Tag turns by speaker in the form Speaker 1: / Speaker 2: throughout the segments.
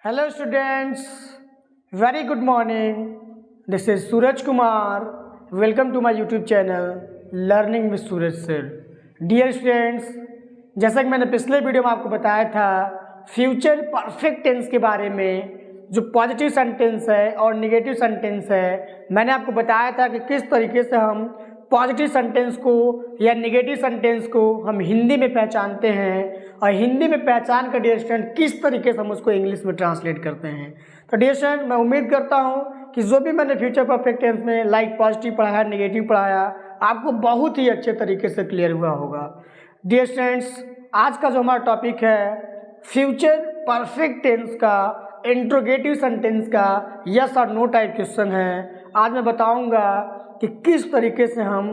Speaker 1: Hello students, very good morning. This is Suraj Kumar. Welcome to my YouTube channel Learning with Suraj Sir. Dear students, जैसा कि मैंने पिछले video में आपको बताया था फ्यूचर परफेक्ट टेंस के बारे में, जो पॉजिटिव सेंटेंस है और नेगेटिव सेंटेंस है, मैंने आपको बताया था कि किस तरीके से हम पॉजिटिव सेंटेंस को या नेगेटिव सेंटेंस को हम हिंदी में पहचानते हैं और हिंदी में पहचान कर डियर स्टूडेंट किस तरीके से हम उसको इंग्लिश में ट्रांसलेट करते हैं। तो डियर स्टूडेंट, मैं उम्मीद करता हूं कि जो भी मैंने फ्यूचर परफेक्ट टेंस में लाइक पॉजिटिव पढ़ाया, नेगेटिव पढ़ाया, आपको बहुत ही अच्छे तरीके से क्लियर हुआ होगा। डियर स्टूडेंट्स, आज का जो हमारा टॉपिक है फ्यूचर परफेक्ट टेंस का इंट्रोगेटिव सेंटेंस का यस और नो टाइप क्वेश्चन है। आज मैं बताऊंगा कि किस तरीके से हम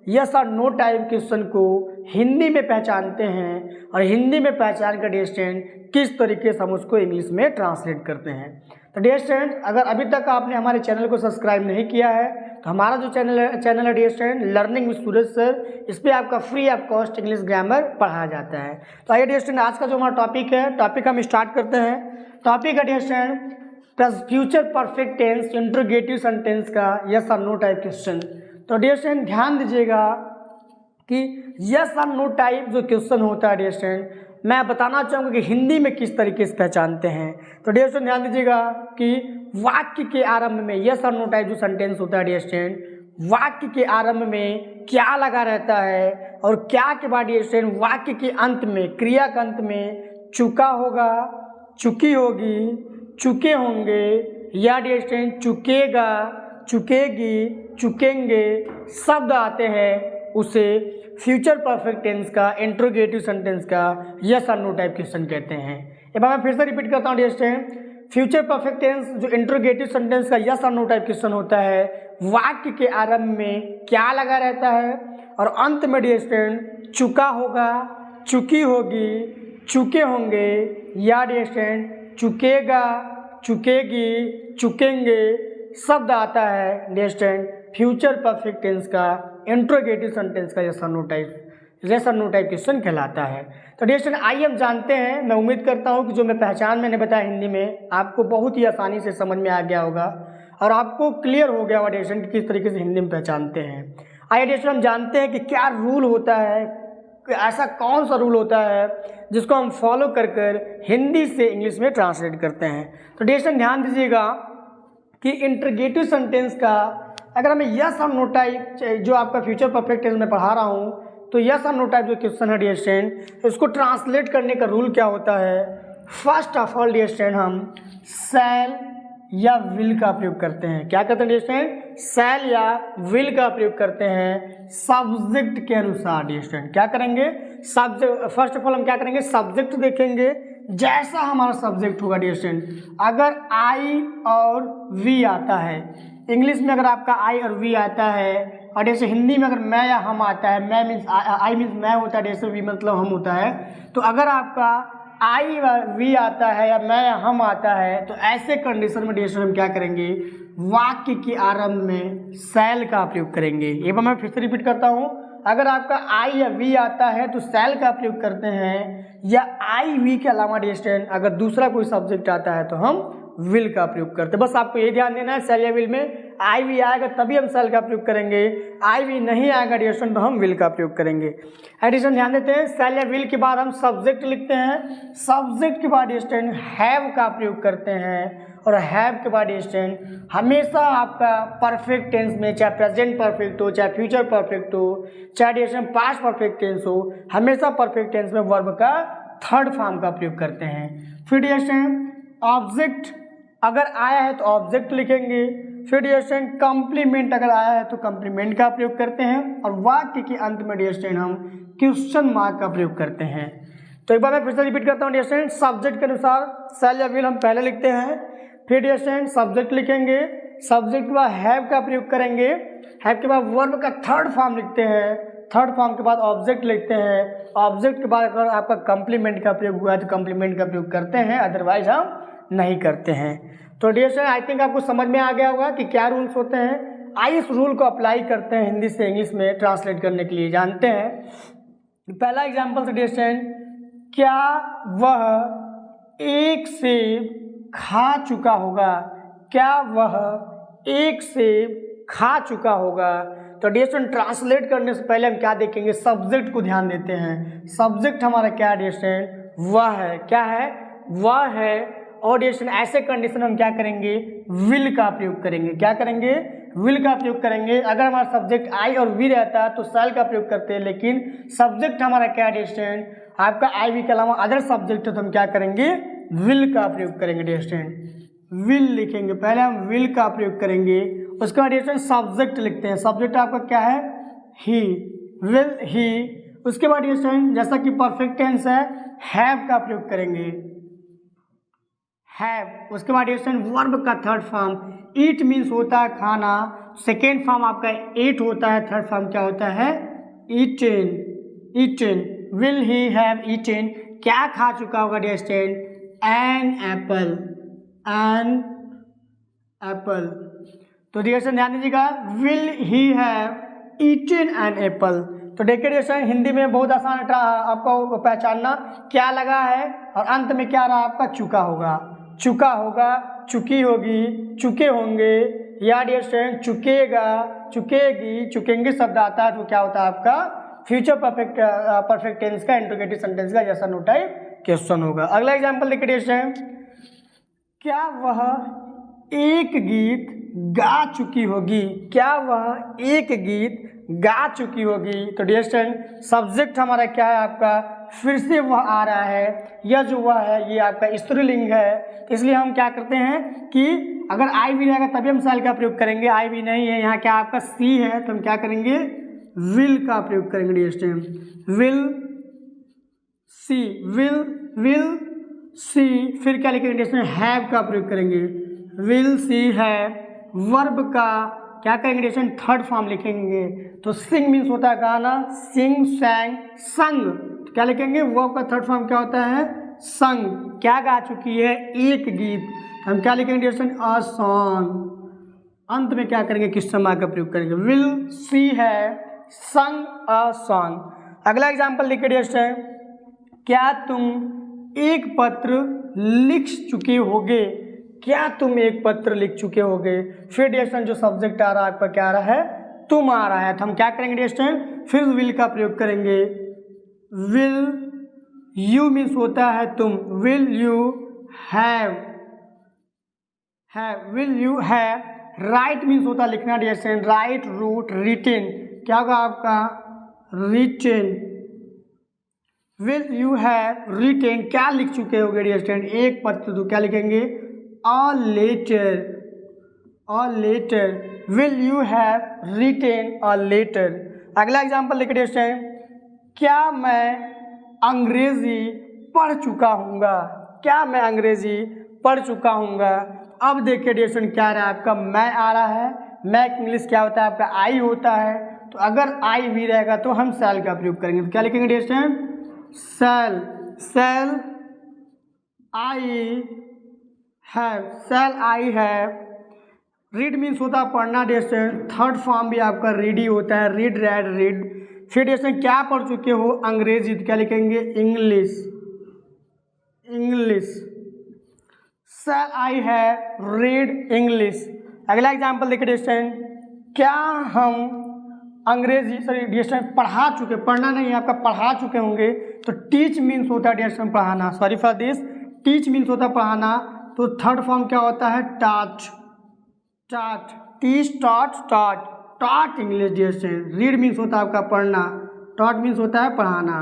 Speaker 1: यस और नो टाइप क्वेश्चन को हिंदी में पहचानते हैं और हिंदी में पहचान कर डियर स्टूडेंट किस तरीके से हम उसको इंग्लिश में ट्रांसलेट करते हैं। तो डियर स्टूडेंट, अगर अभी तक आपने हमारे चैनल को सब्सक्राइब नहीं किया है तो हमारा जो चैनल है dear student learning with Suraj sir, इस पर आपका free of cost English grammar पढ़ाया जाता है। तो आइए डियर स्टूडेंट, आज का जो हमारा टॉपिक हम स्टार्ट करते हैं। टॉपिक है dear student future perfect tense interrogative sentence का यस और नो टाइप क्वेश्चन। तो डियर स्टूडेंट ध्यान दीजिएगा कि यस और नो टाइप जो क्वेश्चन होता है डियर स्टूडेंट, मैं बताना चाहूँगा कि हिंदी में किस तरीके से पहचानते हैं। तो डियर स्टूडेंट ध्यान दीजिएगा कि वाक्य के आरंभ में यस और नो टाइप जो सेंटेंस होता है डियर स्टूडेंट, वाक्य के आरंभ में क्या लगा रहता है और क्या के बाद डियर स्टूडेंट वाक्य के अंत में, क्रिया के अंत में चुका होगा, चुकी होगी, चुके होंगे या डियर स्टूडेंट चुकेगा, चुकेगी, चुकेंगे शब्द आते हैं, उसे फ्यूचर परफेक्ट टेंस का इंट्रोगेटिव सेंटेंस का यस और नो टाइप क्वेश्चन कहते हैं। एक बार मैं फिर से रिपीट करता हूँ dear student, future perfect tense जो इंट्रोगेटिव सेंटेंस का यस और नो टाइप क्वेश्चन होता है, वाक्य के आरंभ में क्या लगा रहता है और अंत में डियर स्टूडेंट चुका होगा, चुकी होगी, चुके होंगे या डियर स्टूडेंट चुकेगा, चुकेगी, चुकेंगे शब्द आता है dear student future perfect tense का इंट्रोगेटिव सेंटेंस का यस और नो टाइप क्वेश्चन कहलाता है। तो डियर स्टूडेंट, आइए हम जानते हैं। मैं उम्मीद करता हूं कि जो मैं पहचान मैंने बताया हिंदी में आपको बहुत ही आसानी से समझ में आ गया होगा और आपको क्लियर हो गया होगा डियर स्टूडेंट किस तरीके से हिंदी में पहचानते हैं। आइए डियर स्टूडेंट, हम जानते हैं कि क्या रूल होता है, ऐसा कौन सा रूल होता है जिसको हम फॉलो कर हिंदी से इंग्लिश में ट्रांसलेट करते हैं। तो डियर स्टूडेंट ध्यान दीजिएगा कि इंट्रोगेटिव सेंटेंस का अगर हमें यस और नो टाइप जो आपका फ्यूचर परफेक्ट टेंस में पढ़ा रहा हूँ, तो यस और नो टाइप जो क्वेश्चन है डियर स्टूडेंट, उसको ट्रांसलेट करने का रूल क्या होता है। First of all dear student हम शैल या विल का प्रयोग करते हैं। क्या करते हैं डियर स्टूडेंट, शैल या विल का प्रयोग करते हैं सब्जेक्ट के अनुसार। डियर स्टूडेंट क्या करेंगे, सब्जेक्ट फर्स्ट ऑफ ऑल हम क्या करेंगे, सब्जेक्ट देखेंगे। जैसा हमारा सब्जेक्ट होगा डियर स्टूडेंट, अगर आई और वी आता है, इंग्लिश में अगर आपका आई और वी आता है और जैसे हिंदी में अगर मैं या हम आता है, मैं मीन्स आई मीन्स मैं होता है, जैसे वी मतलब हम होता है, तो अगर आपका आई वी आता है या मैं या हम आता है तो ऐसे कंडीशन में डियर स्टूडेंट हम क्या करेंगे, वाक्य के आरंभ में शैल का प्रयोग करेंगे। एक बार मैं फिर से रिपीट करता हूँ, अगर आपका आई या वी आता है तो शैल का प्रयोग करते हैं, या आई वी के अलावा डियर स्टूडेंट अगर दूसरा कोई सब्जेक्ट आता है तो हम विल का प्रयोग करते हैं। बस आपको ये ध्यान देना है, शैल या विल में आई वी आएगा तभी हम शैल का प्रयोग करेंगे, आई वी नहीं आएगा डियर स्टूडेंट तो हम विल का प्रयोग करेंगे। एडिशन ध्यान देते हैं, शैल या विल के बाद हम सब्जेक्ट लिखते हैं, सब्जेक्ट के बाद डियर स्टूडेंट हैव का प्रयोग करते हैं और हैव के बाद डियर स्टूडेंट हमेशा आपका परफेक्ट टेंस में, चाहे प्रेजेंट परफेक्ट हो, चाहे फ्यूचर परफेक्ट हो, चाहे dear student past perfect tense हो, हमेशा परफेक्ट टेंस में वर्ब का थर्ड फॉर्म का प्रयोग करते हैं। फिर डियर स्टूडेंट ऑब्जेक्ट अगर आया है तो ऑब्जेक्ट लिखेंगे। फिर डियर स्टूडेंट कंप्लीमेंट अगर आया है तो कंप्लीमेंट का प्रयोग करते हैं और वाक्य के अंत में डियर स्टूडेंट हम क्वेश्चन मार्क का प्रयोग करते हैं। तो एक बार मैं फिर से रिपीट करता हूँ डियर स्टूडेंट, सब्जेक्ट के अनुसार शैल या विल हम पहले लिखते हैं, फिर डियर स्टूडेंट सब्जेक्ट लिखेंगे, सब्जेक्ट के बाद हैव का प्रयोग करेंगे, हैव के बाद वर्ब का थर्ड फॉर्म लिखते हैं, थर्ड फॉर्म के बाद ऑब्जेक्ट लिखते हैं, ऑब्जेक्ट के बाद अगर आपका कंप्लीमेंट का प्रयोग हुआ है तो कंप्लीमेंट का प्रयोग करते हैं, अदरवाइज हम नहीं करते हैं। तो डियर स्टूडेंट आई थिंक आपको समझ में आ गया होगा कि क्या रूल्स होते हैं। आइए इस रूल को अप्लाई करते हैं हिंदी से इंग्लिश में ट्रांसलेट करने के लिए। जानते हैं पहला एग्जांपल से डियर स्टूडेंट, क्या वह एक सेब खा चुका होगा, क्या वह एक सेब खा चुका होगा। तो डियर स्टूडेंट ट्रांसलेट करने से पहले हम क्या देखेंगे, सब्जेक्ट को ध्यान देते हैं। सब्जेक्ट हमारा क्या है डियर स्टूडेंट, वह है, क्या है, वह है। और डियर स्टूडेंट ऐसे कंडीशन में हम क्या करेंगे, विल का प्रयोग करेंगे। क्या करेंगे, विल का प्रयोग करेंगे। अगर हमारा सब्जेक्ट आई और वी रहता है तो शैल का प्रयोग करते हैं, लेकिन सब्जेक्ट हमारा क्या है डियर स्टूडेंट, आपका आई वी के अलावा अदर सब्जेक्ट है तो हम क्या करेंगे, विल का प्रयोग करेंगे डियर स्टूडेंट। विल लिखेंगे, पहले हम विल का प्रयोग करेंगे, उसके बाद डियर स्टूडेंट सब्जेक्ट लिखते हैं। सब्जेक्ट आपका क्या है, ही, विल ही। उसके बाद डियर स्टूडेंट जैसा कि परफेक्ट टेंस है, हैव का प्रयोग करेंगे, हैव। उसके बाद डियर स्टूडेंट वर्ब का थर्ड फॉर्म, ईट मीन्स होता है खाना, सेकेंड फॉर्म आपका एट होता है, थर्ड फॉर्म क्या होता है, eaten, eaten. Will he have eaten, क्या खा चुका होगा dear student, an apple, an apple. तो डियर स्टूडेंट ध्यान दीजिएगा, will he have eaten an apple. तो देखिए डियर स्टूडेंट हिंदी में बहुत आसान है आपको पहचानना, क्या लगा है और अंत में क्या रहा आपका, चुका होगा, चुका होगा, चुकी होगी, चुके होंगे, या डियर स्टूडेंट चुकेगा, चुकेगी, चुकेंगे शब्द आता है तो क्या होता है आपका फ्यूचर परफेक्ट टेंस का, इंट्रोगेटिव सेंटेंस का जैसा नो टाइप क्वेश्चन होगा। अगला एग्जांपल देखिए डियर स्टूडेंट, क्या वह एक गीत गा चुकी होगी, क्या वह एक गीत गा चुकी होगी। तो डियर स्टूडेंट सब्जेक्ट हमारा क्या है आपका, फिर से वह आ रहा है, यह जो वह है ये आपका स्त्रीलिंग है, तो इसलिए हम क्या करते हैं कि अगर आई भी रहेगा तभी हम शैल का प्रयोग करेंगे। आई भी नहीं है, यहाँ क्या आपका सी है तो हम क्या करेंगे, विल का प्रयोग करेंगे dear student. Will see, will see. फिर क्या लिखेंगे डियर स्टूडेंट, हैव का प्रयोग करेंगे, विल सी हैव। वर्ब का क्या करेंगे डियर स्टूडेंट, थर्ड फॉर्म लिखेंगे। तो सिंग मीन्स होता है गाना, सिंग, सैंग, संग। तो क्या लिखेंगे, वर्ब का थर्ड फॉर्म क्या होता है, संग। क्या गा चुकी है, एक गीत, तो हम क्या लिखेंगे डियर स्टूडेंट, अ सॉन्ग। अंत में क्या करेंगे, क्वेश्चन मार्क का प्रयोग करेंगे, विल सी है संग अ सॉन्ग। अगला एग्जाम्पल लिखिए डियर स्टूडेंट, क्या तुम एक पत्र लिख चुके होगे, क्या तुम एक पत्र लिख चुके होगे। फिर डियर स्टूडेंट जो सब्जेक्ट आ रहा है आपका क्या आ रहा है, तुम आ रहा है, तो हम क्या करेंगे डियर स्टूडेंट, फिर विल का प्रयोग करेंगे। विल यू मीन्स होता है तुम, will you have, will you have. Write means होता है लिखना dear student, write, wrote, written, क्या होगा आपका, written. Will you have written, क्या लिख चुके होगे डियर स्टूडेंट, एक पत्र, तो क्या लिखेंगे, a letter, a letter. Will you have written a letter. अगला एग्जाम्पल लिखिए डियर स्टूडेंट, क्या मैं अंग्रेजी पढ़ चुका हूँगा, क्या मैं अंग्रेजी पढ़ चुका हूँगा। अब देखिए डियर स्टूडेंट क्या रहा है आपका, मैं आ रहा है, मैं इंग्लिश क्या होता है आपका, आई होता है, तो अगर आई भी रहेगा तो हम शैल का प्रयोग करेंगे। तो क्या लिखेंगे dear student, shall, shall I have, shall I have. Read means होता है पढ़ना डियर स्टूडेंट, थर्ड फॉर्म भी आपका रीड ही होता है, रीड, रेड, रीड। फिर डियर स्टूडेंट क्या पढ़ चुके हो, अंग्रेजी, तो क्या लिखेंगे, English, English. Shall I have read English. अगला एग्जाम्पल देखिए डियर स्टूडेंट, क्या हम अंग्रेजी डियर स्टूडेंट पढ़ा चुके, पढ़ना नहीं है आपका, पढ़ा चुके होंगे, तो टीच मीन्स होता है डियर स्टूडेंट पढ़ाना, sorry for this, teach means होता है पढ़ाना, तो थर्ड फॉर्म क्या होता है, taught, taught, teach, taught, taught, taught English dear student. Read means होता है आपका पढ़ना, टॉट मीन्स होता है पढ़ाना,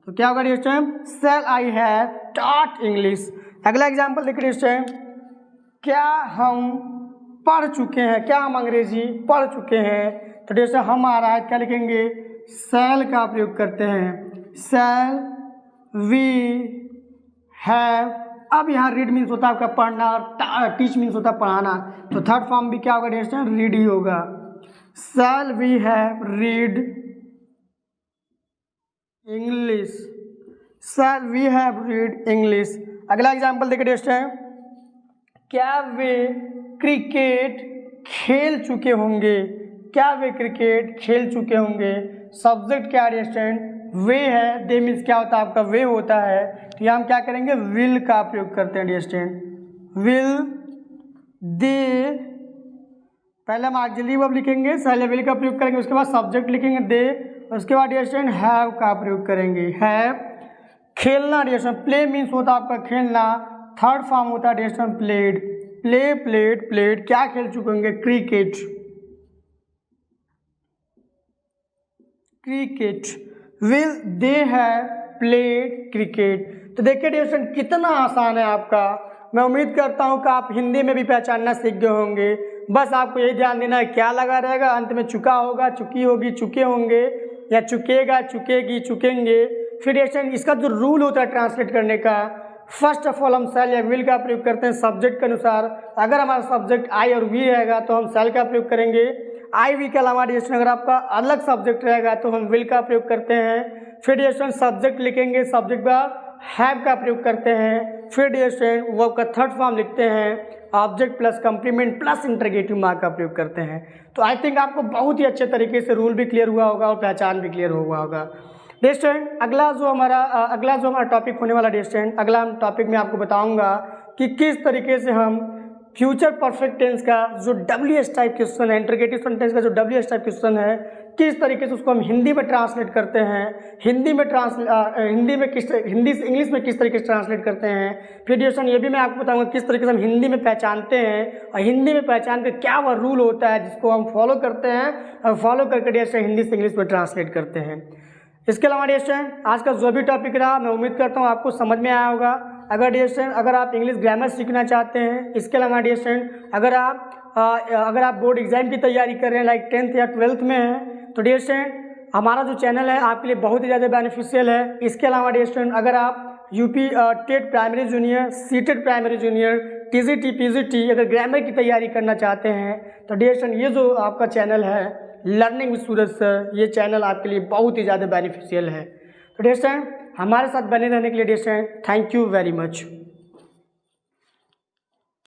Speaker 1: तो क्या होगा dear student, shall I have taught English. अगला एग्जाम्पल देखिए डियर स्टूडेंट, क्या हम पढ़ चुके हैं, क्या हम अंग्रेजी पढ़ चुके हैं, तो डियर स्टूडेंट हम आ रहा है, क्या लिखेंगे, शैल का प्रयोग करते हैं, शैल वी हैव। अब यहाँ रीड मीन्स होता है आपका पढ़ना और टीच मीन्स होता है पढ़ाना, तो थर्ड फॉर्म भी क्या होगा डियर स्टूडेंट, रीड ही होगा। Shall we have read English, shall we have read English. अगला एग्जाम्पल देखिए डियर स्टूडेंट, क्या वे क्रिकेट खेल चुके होंगे, क्या वे क्रिकेट खेल चुके होंगे। सब्जेक्ट क्या है डियर स्टूडेंट, वे है, दे मीन्स क्या होता है आपका, वे होता है, तो यहाँ हम क्या करेंगे, विल का प्रयोग करते हैं डियर स्टूडेंट, विल दे, पहले हम ऑक्सिलरी वर्ब लिखेंगे, पहले विल का प्रयोग करेंगे, उसके बाद सब्जेक्ट लिखेंगे दे, उसके बाद डियर स्टूडेंट हैव का प्रयोग करेंगे। हैव, खेलना डियर स्टूडेंट, प्ले मीन्स होता है आपका खेलना, थर्ड फॉर्म होता है dear student played, play played played, क्या खेल चुके होंगे, cricket, cricket, will they have played cricket. तो देखिए डियर स्टूडेंट कितना आसान है आपका, मैं उम्मीद करता हूँ कि आप हिंदी में भी पहचानना सीख गए होंगे। बस आपको यही ध्यान देना है क्या लगा रहेगा, अंत में चुका होगा, चुकी होगी, चुके होंगे, या चुकेगा, चुकेगी, चुकेंगे। फिर डियर स्टूडेंट इसका जो रूल होता है ट्रांसलेट करने का, फर्स्ट ऑफ ऑल हम सेल या विल का प्रयोग करते हैं सब्जेक्ट के अनुसार। अगर हमारा सब्जेक्ट आई और वी रहेगा तो हम सेल का प्रयोग करेंगे। आई वी के अलावा डियर स्टूडेंट अगर आपका अलग सब्जेक्ट रहेगा तो हम विल का प्रयोग करते हैं। फिर डियर स्टूडेंट सब्जेक्ट लिखेंगे, सब्जेक्ट बाद हैव का प्रयोग करते हैं। फिर डियर स्टूडेंट वर्ब का थर्ड फॉर्म लिखते हैं, object plus complement plus interrogative mark का प्रयोग करते हैं। तो आई थिंक आपको बहुत ही अच्छे तरीके से रूल भी क्लियर हुआ होगा और पहचान भी क्लियर हुआ होगा। डियर स्टूडेंट अगला जो हमारा टॉपिक होने वाला डियर स्टूडेंट, अगला टॉपिक में आपको बताऊंगा कि किस तरीके से हम फ्यूचर परफेक्ट टेंस का जो WH टाइप क्वेश्चन है, इंटरगेटिव सेंटेंस का जो WH टाइप क्वेश्चन है, किस तरीके से उसको हम हिंदी में ट्रांसलेट करते हैं, हिंदी से इंग्लिश में किस तरीके से ट्रांसलेट करते हैं। फिर डियर ये भी मैं आपको बताऊंगा किस तरीके से हम हिंदी में पहचानते हैं, और हिंदी में पहचान के क्या वह रूल होता है जिसको हम फॉलो करते हैं, और फॉलो करके डियर हिंदी से इंग्लिश में ट्रांसलेट करते हैं। इसके अलावा डियर स्टूडेंट आज का जो भी टॉपिक रहा मैं उम्मीद करता हूँ आपको समझ में आया होगा। अगर डियर स्टूडेंट अगर आप इंग्लिश ग्रामर सीखना चाहते हैं, इसके अलावा डियर स्टूडेंट अगर आप बोर्ड एग्जाम की तैयारी कर रहे हैं लाइक 10th या 12th में हैं, तो डियर स्टूडेंट हमारा जो चैनल है आपके लिए बहुत ही ज़्यादा बेनिफिशियल है। इसके अलावा डियर स्टूडेंट अगर आप UP TET primary junior, CTET primary junior, TGT PGT अगर ग्रामर की तैयारी करना चाहते हैं तो डियर स्टूडेंट ये जो आपका चैनल है लर्निंग विद सूरज सर, ये चैनल आपके लिए बहुत ही ज़्यादा बेनिफिशियल है। तो डियर स्टूडेंट हमारे साथ बने रहने के लिए dear student thank you very much.